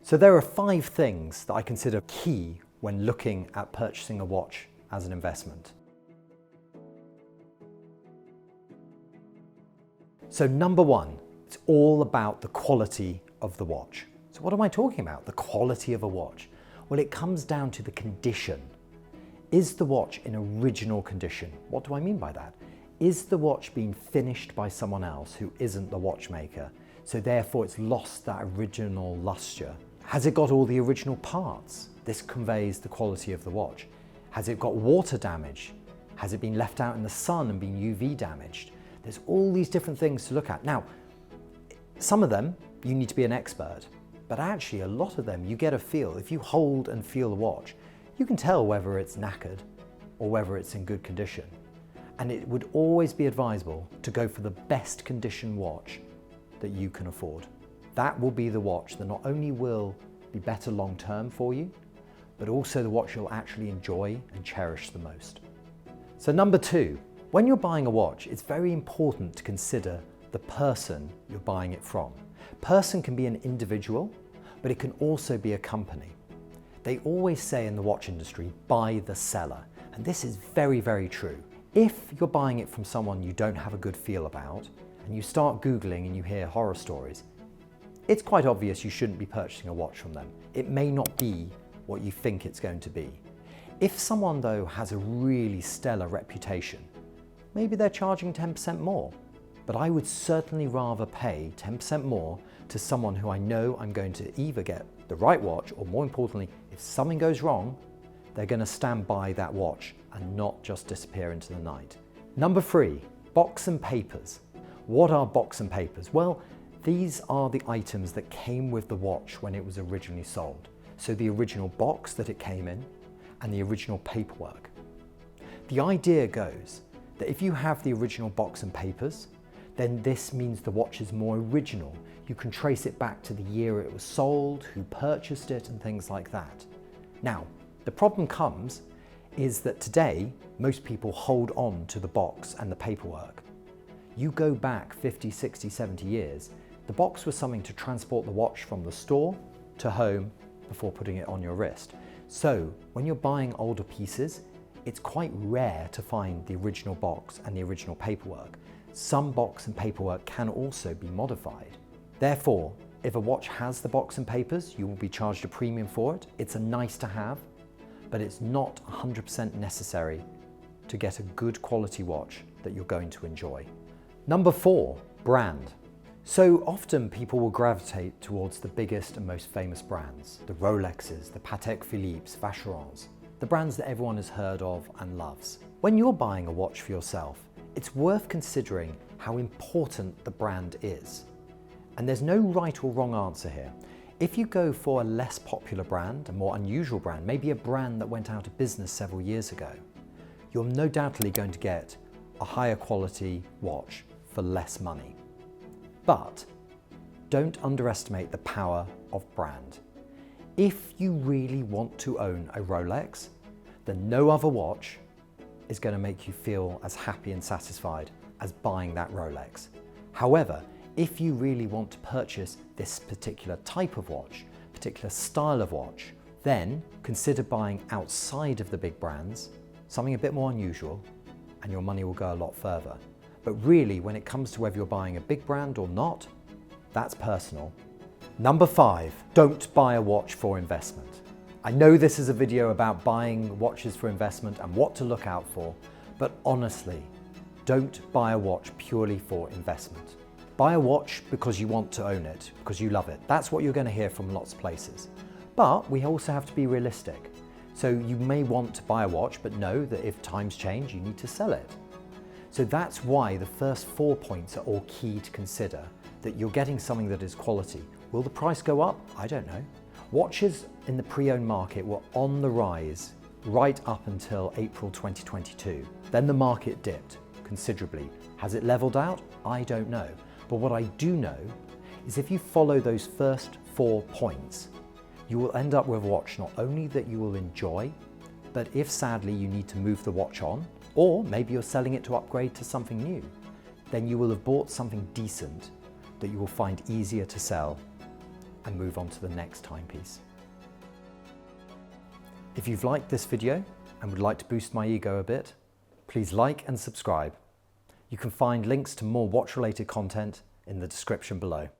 So there are 5 things that I consider key when looking at purchasing a watch as an investment. So number 1, it's all about the quality of the watch. So what am I talking about? The quality of a watch? Well, it comes down to the condition. Is the watch in original condition? What do I mean by that? Is the watch being finished by someone else who isn't the watchmaker? So therefore it's lost that original luster. Has it got all the original parts? This conveys the quality of the watch. Has it got water damage? Has it been left out in the sun and been UV damaged? There's all these different things to look at. Now, some of them you need to be an expert, but actually a lot of them you get a feel. If you hold and feel the watch, you can tell whether it's knackered or whether it's in good condition. And it would always be advisable to go for the best condition watch that you can afford. That will be the watch that not only will be better long term for you, but also the watch you'll actually enjoy and cherish the most. So number 2, when you're buying a watch, it's very important to consider the person you're buying it from. Person can be an individual, but it can also be a company. They always say in the watch industry, buy the seller. And this is very, very true. If you're buying it from someone you don't have a good feel about, and you start Googling and you hear horror stories, it's quite obvious you shouldn't be purchasing a watch from them. It may not be what you think it's going to be. If someone though has a really stellar reputation, maybe they're charging 10% more, but I would certainly rather pay 10% more to someone who I know I'm going to either get the right watch, or more importantly, if something goes wrong, they're going to stand by that watch and not just disappear into the night. Number 3, box and papers. What are box and papers? Well, these are the items that came with the watch when it was originally sold. So the original box that it came in and the original paperwork. The idea goes that if you have the original box and papers, then this means the watch is more original. You can trace it back to the year it was sold, who purchased it, and things like that. Now, the problem comes is that today, most people hold on to the box and the paperwork. You go back 50, 60, 70 years, the box was something to transport the watch from the store to home before putting it on your wrist. So when you're buying older pieces, it's quite rare to find the original box and the original paperwork. Some box and paperwork can also be modified. Therefore, if a watch has the box and papers, you will be charged a premium for it. It's a nice to have, but it's not 100% necessary to get a good quality watch that you're going to enjoy. Number 4, brand. So often people will gravitate towards the biggest and most famous brands, the Rolexes, the Patek Philippe's, Vacherons, the brands that everyone has heard of and loves. When you're buying a watch for yourself, it's worth considering how important the brand is. And there's no right or wrong answer here. If you go for a less popular brand, a more unusual brand, maybe a brand that went out of business several years ago, you're no doubtly going to get a higher quality watch for less money. But don't underestimate the power of brand. If you really want to own a Rolex, then no other watch is going to make you feel as happy and satisfied as buying that Rolex. However, if you really want to purchase this particular type of watch, particular style of watch, then consider buying outside of the big brands, something a bit more unusual, and your money will go a lot further. But really, when it comes to whether you're buying a big brand or not, that's personal. Number 5, don't buy a watch for investment. I know this is a video about buying watches for investment and what to look out for, but honestly, don't buy a watch purely for investment. Buy a watch because you want to own it, because you love it. That's what you're going to hear from lots of places. But we also have to be realistic. So you may want to buy a watch, but know that if times change, you need to sell it. So that's why the first 4 points are all key to consider, that you're getting something that is quality. Will the price go up? I don't know. Watches in the pre-owned market were on the rise right up until April 2022. Then the market dipped considerably. Has it leveled out? I don't know. But what I do know is if you follow those first 4 points, you will end up with a watch not only that you will enjoy, but if sadly you need to move the watch on, or maybe you're selling it to upgrade to something new, then you will have bought something decent that you will find easier to sell and move on to the next timepiece. If you've liked this video and would like to boost my ego a bit, please like and subscribe. You can find links to more watch-related content in the description below.